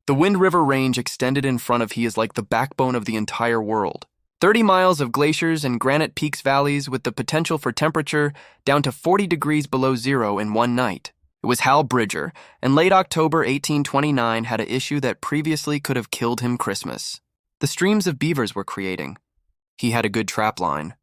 The Wind River Range extended in front of he is like the backbone of the entire world. 30 miles of glaciers and granite peaks valleys with the potential for temperature down to 40 degrees below zero in one night. It was Hal Bridger, and late October 1829 had an issue that previously could have killed him Christmas. The streams of beavers were creating. He had a good trap line.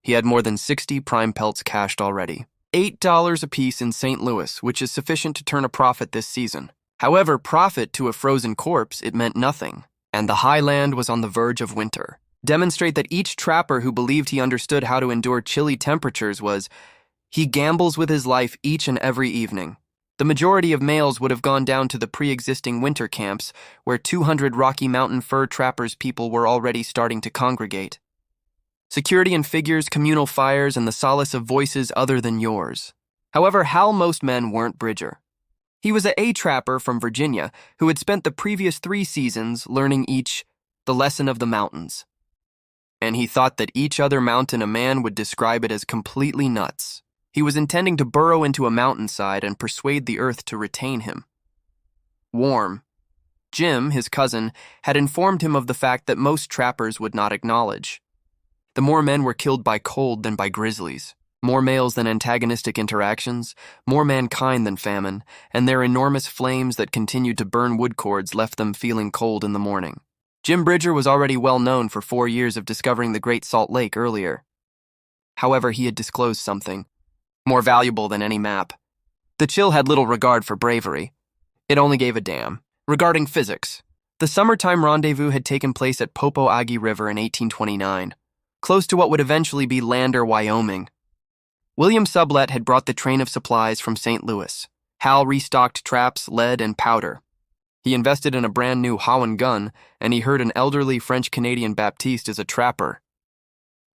He had more than 60 prime pelts cached already. $8 apiece in St. Louis, which is sufficient to turn a profit this season. However, profit to a frozen corpse, it meant nothing, and the high land was on the verge of winter. Demonstrate that each trapper who believed he understood how to endure chilly temperatures he gambles with his life each and every evening. The majority of males would have gone down to the pre-existing winter camps where 200 Rocky Mountain fur trappers people were already starting to congregate. Security in figures, communal fires, and the solace of voices other than yours. However, Hal most men weren't Bridger. He was a trapper from Virginia who had spent the previous 3 seasons learning the lesson of the mountains. And he thought that each other mountain a man would describe it as completely nuts. He was intending to burrow into a mountainside and persuade the earth to retain him. Warm. Jim, his cousin, had informed him of the fact that most trappers would not acknowledge. The more men were killed by cold than by grizzlies, more males than antagonistic interactions, more mankind than famine, and their enormous flames that continued to burn wood cords left them feeling cold in the morning. Jim Bridger was already well known for 4 years of discovering the Great Salt Lake earlier. However, he had disclosed something more valuable than any map. The chill had little regard for bravery. It only gave a damn. Regarding physics, the summertime rendezvous had taken place at Popo Agie River in 1829, close to what would eventually be Lander, Wyoming. William Sublette had brought the train of supplies from St. Louis. Hal restocked traps, lead, and powder. He invested in a brand new Howen gun, and he heard an elderly French-Canadian Baptiste as a trapper.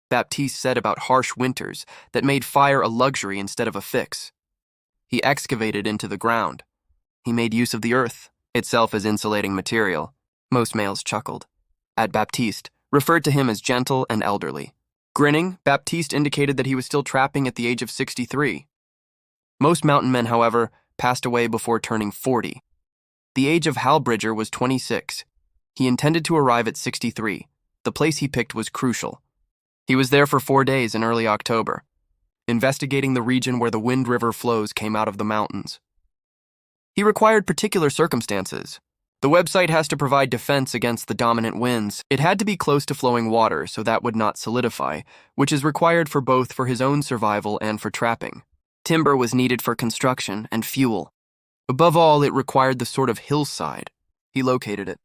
Baptiste said about harsh winters that made fire a luxury instead of a fix. He excavated into the ground. He made use of the earth, itself as insulating material. Most males chuckled at Baptiste, referred to him as gentle and elderly. Grinning, Baptiste indicated that he was still trapping at the age of 63. Most mountain men, however, passed away before turning 40. The age of Hal Bridger was 26. He intended to arrive at 63. The place he picked was crucial. He was there for 4 days in early October, investigating the region where the Wind River flows came out of the mountains. He required particular circumstances. The website has to provide defense against the dominant winds. It had to be close to flowing water so that would not solidify, which is required for both for his own survival and for trapping. Timber was needed for construction and fuel. Above all, it required the sort of hillside. He located it.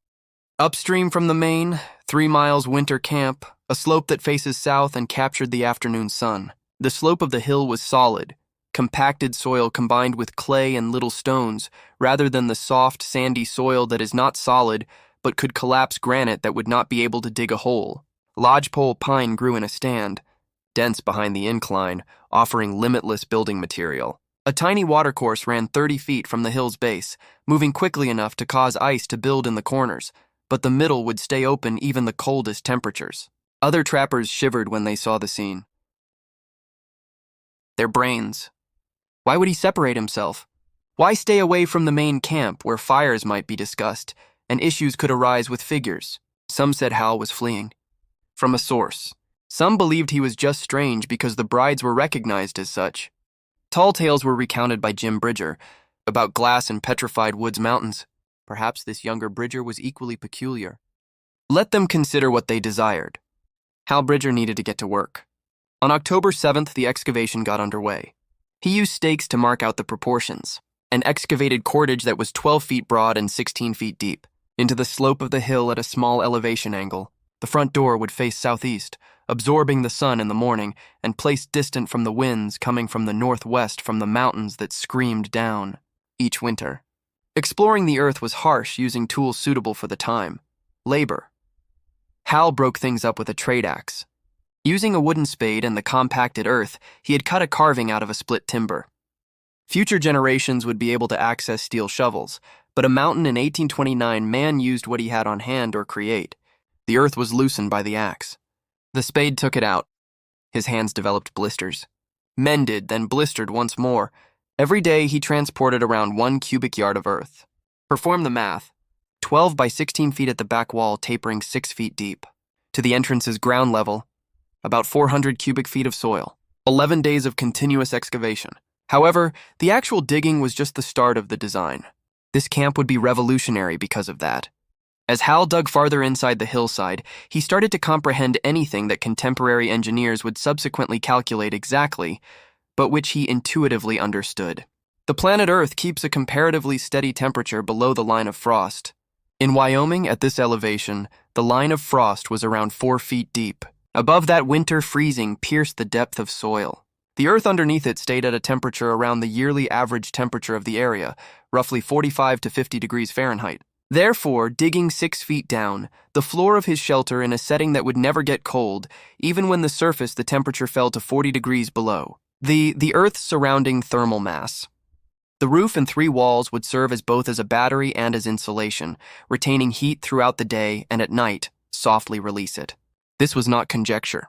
Upstream from the main, 3 miles winter camp, a slope that faces south and captured the afternoon sun. The slope of the hill was solid, compacted soil combined with clay and little stones, rather than the soft, sandy soil that is not solid but could collapse granite that would not be able to dig a hole. Lodgepole pine grew in a stand, dense behind the incline, offering limitless building material. A tiny watercourse ran 30 feet from the hill's base, moving quickly enough to cause ice to build in the corners, but the middle would stay open even the coldest temperatures. Other trappers shivered when they saw the scene. Their brains. Why would he separate himself? Why stay away from the main camp where fires might be discussed and issues could arise with figures? Some said Hal was fleeing from a source. Some believed he was just strange because the brides were recognized as such. Tall tales were recounted by Jim Bridger about glass and petrified woods mountains. Perhaps this younger Bridger was equally peculiar. Let them consider what they desired. Hal Bridger needed to get to work. On October 7th, the excavation got underway. He used stakes to mark out the proportions, and excavated cordage that was 12 feet broad and 16 feet deep, into the slope of the hill at a small elevation angle. The front door would face southeast, absorbing the sun in the morning, and placed distant from the winds coming from the northwest from the mountains that screamed down each winter. Exploring the earth was harsh using tools suitable for the time. Labor. Hal broke things up with a trade axe. Using a wooden spade and the compacted earth, he had cut a carving out of a split timber. Future generations would be able to access steel shovels, but a mountain in 1829 man used what he had on hand or create. The earth was loosened by the axe. The spade took it out. His hands developed blisters. Mended, then blistered once more. Every day he transported around 1 cubic yard of earth. Perform the math. 12 by 16 feet at the back wall, tapering 6 feet deep. To the entrance's ground level, about 400 cubic feet of soil. 11 days of continuous excavation. However, the actual digging was just the start of the design. This camp would be revolutionary because of that. As Hal dug farther inside the hillside, he started to comprehend anything that contemporary engineers would subsequently calculate exactly, but which he intuitively understood. The planet Earth keeps a comparatively steady temperature below the line of frost. In Wyoming, at this elevation, the line of frost was around 4 feet deep. Above that, winter freezing pierced the depth of soil. The earth underneath it stayed at a temperature around the yearly average temperature of the area, roughly 45 to 50 degrees Fahrenheit. Therefore, digging 6 feet down, the floor of his shelter in a setting that would never get cold, even when the surface the temperature fell to 40 degrees below. The Earth's surrounding thermal mass. The roof and 3 walls would serve as both as a battery and as insulation, retaining heat throughout the day and at night, softly release it. This was not conjecture.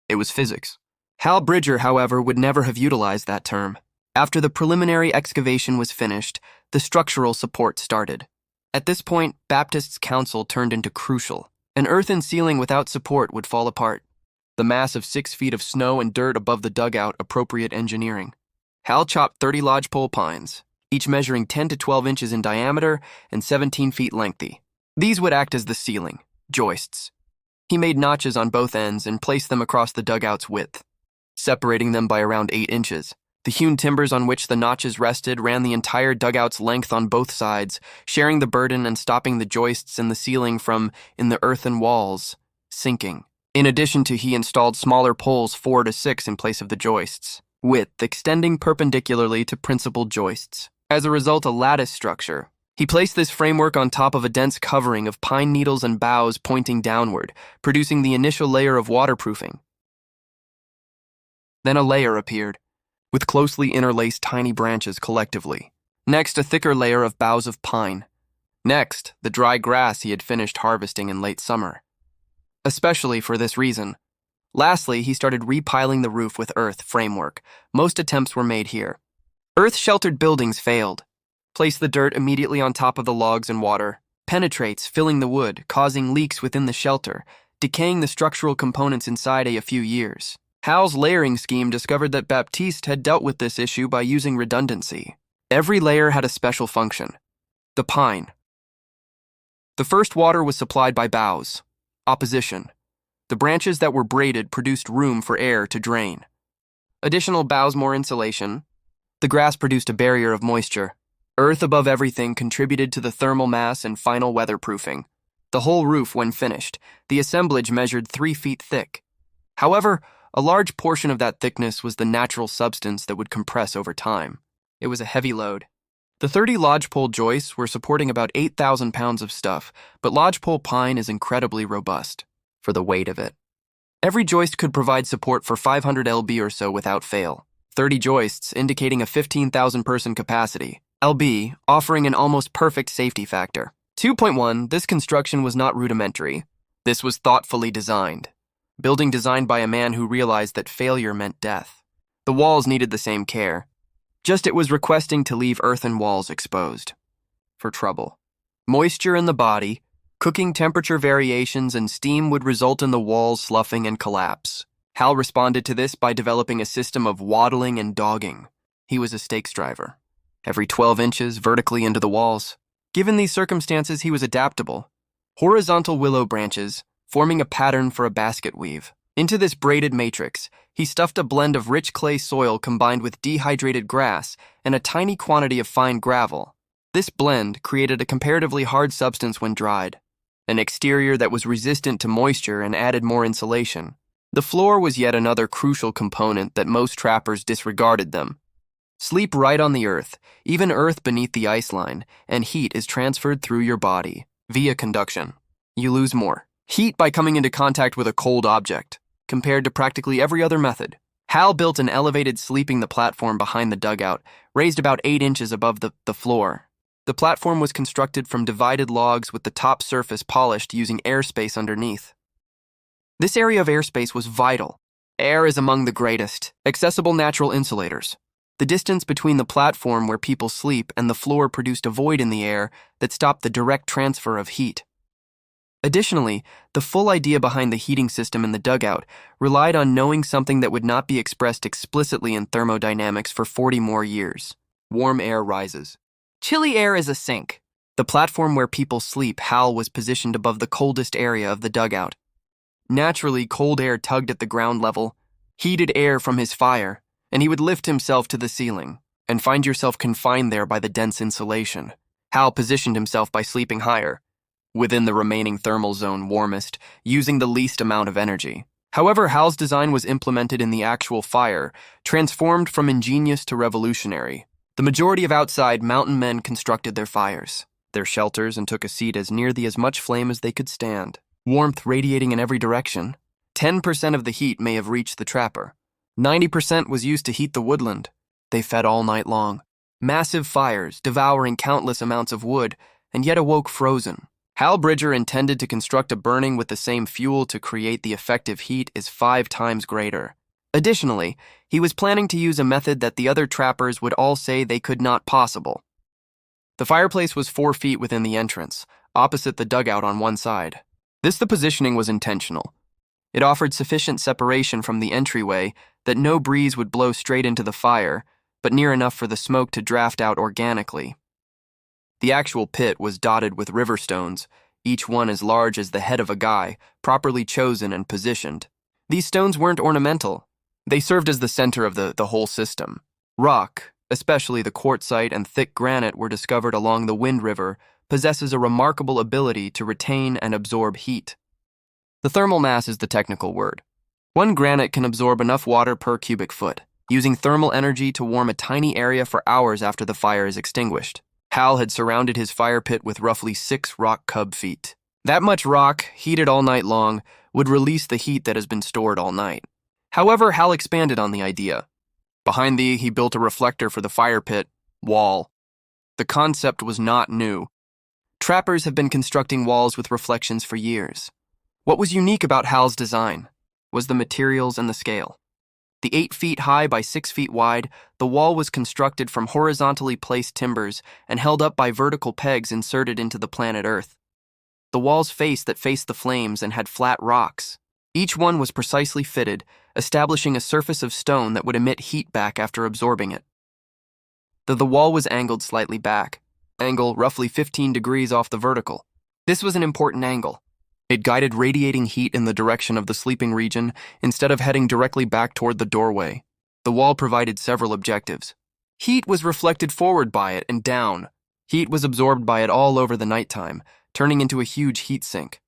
It was physics. Hal Bridger, however, would never have utilized that term. After the preliminary excavation was finished, the structural support started. At this point, Baptist's counsel turned into crucial. An earthen ceiling without support would fall apart. The mass of 6 feet of snow and dirt above the dugout, appropriate engineering. Hal chopped 30 lodgepole pines, each measuring 10 to 12 inches in diameter and 17 feet lengthy. These would act as the ceiling, joists. He made notches on both ends and placed them across the dugout's width, separating them by around 8 inches. The hewn timbers on which the notches rested ran the entire dugout's length on both sides, sharing the burden and stopping the joists in the ceiling from, in the earthen walls, sinking. In addition to, he installed smaller poles 4 to 6 in place of the joists, width extending perpendicularly to principal joists. As a result, a lattice structure. He placed this framework on top of a dense covering of pine needles and boughs pointing downward, producing the initial layer of waterproofing. Then a layer appeared, with closely interlaced tiny branches collectively. Next, a thicker layer of boughs of pine. Next, the dry grass he had finished harvesting in late summer. Especially for this reason. Lastly, he started repiling the roof with earth framework. Most attempts were made here. Earth-sheltered buildings failed. Place the dirt immediately on top of the logs and water. Penetrates, filling the wood, causing leaks within the shelter, decaying the structural components inside a few years. Hal's layering scheme discovered that Baptiste had dealt with this issue by using redundancy. Every layer had a special function. The pine. The first water was supplied by boughs. Opposition. The branches that were braided produced room for air to drain. Additional boughs, more insulation. The grass produced a barrier of moisture. Earth above everything contributed to the thermal mass and final weatherproofing. The whole roof, when finished, the assemblage measured 3 feet thick. However, a large portion of that thickness was the natural substance that would compress over time. It was a heavy load. The 30 lodgepole joists were supporting about 8,000 pounds of stuff, but lodgepole pine is incredibly robust for the weight of it. Every joist could provide support for 500 lb or so without fail. 30 joists indicating a 15,000 person capacity. lb offering an almost perfect safety factor. 2.1, this construction was not rudimentary. This was thoughtfully designed. Building designed by a man who realized that failure meant death. The walls needed the same care. Just it was requesting to leave earthen walls exposed. For trouble. Moisture in the body, cooking temperature variations, and steam would result in the walls sloughing and collapse. Hal responded to this by developing a system of waddling and dogging. He was a stakes driver. Every 12 inches vertically into the walls. Given these circumstances, he was adaptable. Horizontal willow branches, forming a pattern for a basket weave. Into this braided matrix, he stuffed a blend of rich clay soil combined with dehydrated grass and a tiny quantity of fine gravel. This blend created a comparatively hard substance when dried, an exterior that was resistant to moisture and added more insulation. The floor was yet another crucial component that most trappers disregarded them. Sleep right on the earth, even earth beneath the ice line, and heat is transferred through your body via conduction. You lose more heat by coming into contact with a cold object, compared to practically every other method. Hal built an elevated sleeping platform behind the dugout, raised about 8 inches above the floor. The platform was constructed from divided logs with the top surface polished using airspace underneath. This area of airspace was vital. Air is among the greatest accessible natural insulators. The distance between the platform where people sleep and the floor produced a void in the air that stopped the direct transfer of heat. Additionally, the full idea behind the heating system in the dugout relied on knowing something that would not be expressed explicitly in thermodynamics for 40 more years. Warm air rises. Chilly air is a sink. The platform where people sleep, Hal was positioned above the coldest area of the dugout. Naturally, cold air tugged at the ground level, heated air from his fire, and he would lift himself to the ceiling and find yourself confined there by the dense insulation. Hal positioned himself by sleeping higher, within the remaining thermal zone warmest, using the least amount of energy. However, Hal's design was implemented in the actual fire, transformed from ingenious to revolutionary. The majority of outside mountain men constructed their fires, their shelters, and took a seat as near as much flame as they could stand. Warmth radiating in every direction. 10% of the heat may have reached the trapper. 90% was used to heat the woodland. They fed all night long. Massive fires, devouring countless amounts of wood, and yet awoke frozen. Hal Bridger intended to construct a burning with the same fuel to create the effective heat is 5 times greater. Additionally, he was planning to use a method that the other trappers would all say they could not possible. The fireplace was 4 feet within the entrance, opposite the dugout on one side. The positioning was intentional. It offered sufficient separation from the entryway that no breeze would blow straight into the fire, but near enough for the smoke to draft out organically. The actual pit was dotted with river stones, each one as large as the head of a guy, properly chosen and positioned. These stones weren't ornamental. They served as the center of the whole system. Rock, especially the quartzite and thick granite were discovered along the Wind River, possesses a remarkable ability to retain and absorb heat. The thermal mass is the technical word. One granite can absorb enough water per cubic foot, using thermal energy to warm a tiny area for hours after the fire is extinguished. Hal had surrounded his fire pit with roughly 6 rock cub feet. That much rock, heated all night long, would release the heat that has been stored all night. However, Hal expanded on the idea. Behind he built a reflector for the fire pit wall. The concept was not new. Trappers have been constructing walls with reflections for years. What was unique about Hal's design was the materials and the scale. The 8 feet high by 6 feet wide, the wall was constructed from horizontally placed timbers and held up by vertical pegs inserted into the planet Earth. The walls faced the flames and had flat rocks. Each one was precisely fitted, establishing a surface of stone that would emit heat back after absorbing it. The wall was angled slightly back, angle roughly 15 degrees off the vertical. This was an important angle. It guided radiating heat in the direction of the sleeping region instead of heading directly back toward the doorway. The wall provided several objectives. Heat was reflected forward by it and down. Heat was absorbed by it all over the nighttime, turning into a huge heat sink.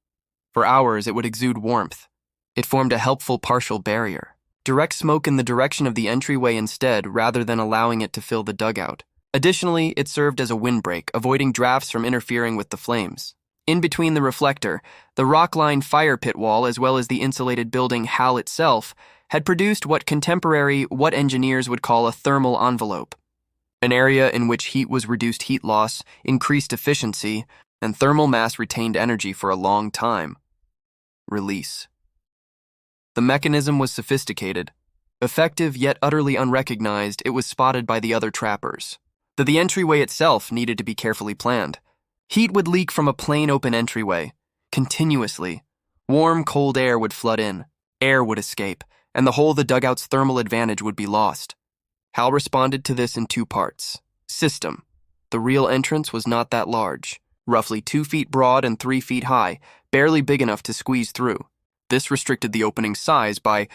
For hours, it would exude warmth. It formed a helpful partial barrier. Direct smoke in the direction of the entryway instead, rather than allowing it to fill the dugout. Additionally, it served as a windbreak, avoiding drafts from interfering with the flames. In between the reflector, the rock-lined fire pit wall, as well as the insulated building Hal itself, had produced what engineers would call a thermal envelope, an area in which heat was reduced heat loss, increased efficiency, and thermal mass retained energy for a long time. Release. The mechanism was sophisticated. Effective yet utterly unrecognized, it was spotted by the other trappers. The entryway itself needed to be carefully planned. Heat would leak from a plain open entryway, continuously. Warm, cold air would flood in, air would escape, and the whole of the dugout's thermal advantage would be lost. Hal responded to this in 2 parts. System. The real entrance was not that large, roughly 2 feet broad and 3 feet high, barely big enough to squeeze through. This restricted the opening's size by